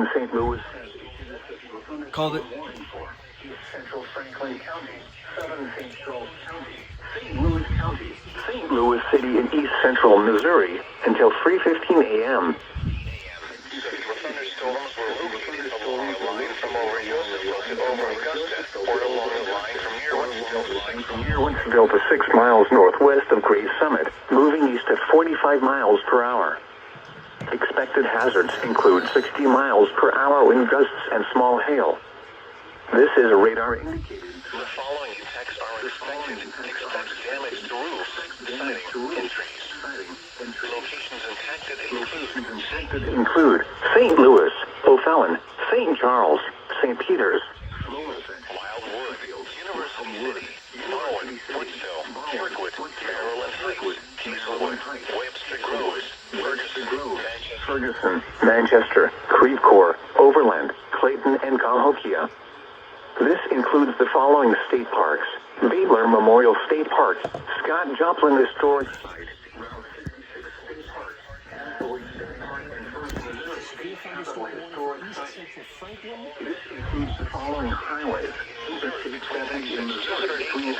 in St. Louis. Called it. Central Franklin County, 7 St. Charles County, St. Louis County, St. Louis City in east central Missouri until 3:15 a.m. Thunderstorms were located along the line from over Yosemite to over Augusta, or along the line from near Winstonville to 6 miles northwest of Gray's Summit, moving east at 45 miles per hour. Expected hazards include 60 miles per hour wind gusts and small hail. This is a radar indicator. The following effects are expected. Expect damage to roofs, siding, and trees. Locations include St. Louis, O'Fallon, St. Charles, St. Peters, Wildwood, University City, Norwood, Woodsville, Kirkwood, Maryland Heights, Hazelwood, Webster Groves, Ferguson, Manchester, Creve Coeur, Overland, Clayton, and Cahokia. This includes the following state parks: Baylor Memorial State Park, Scott Joplin Historic Site, Route 66 State Park, This includes the following highways: Interstate 70 in Missouri between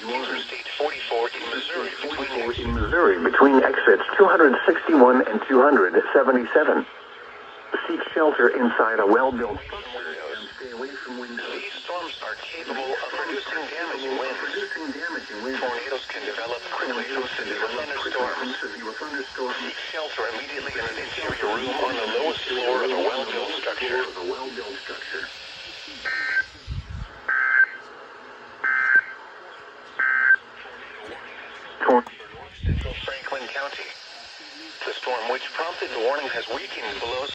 Interstate 44 in Missouri between exits 261 and 277. Seek shelter inside a well-built structure and stay away from windows. These storms are capable of producing damaging winds. Tornadoes can develop quickly through severe thunderstorms. Seek shelter immediately in an interior room on the lowest floor of a well-built structure. Central Franklin County. The storm which prompted the warning has weakened below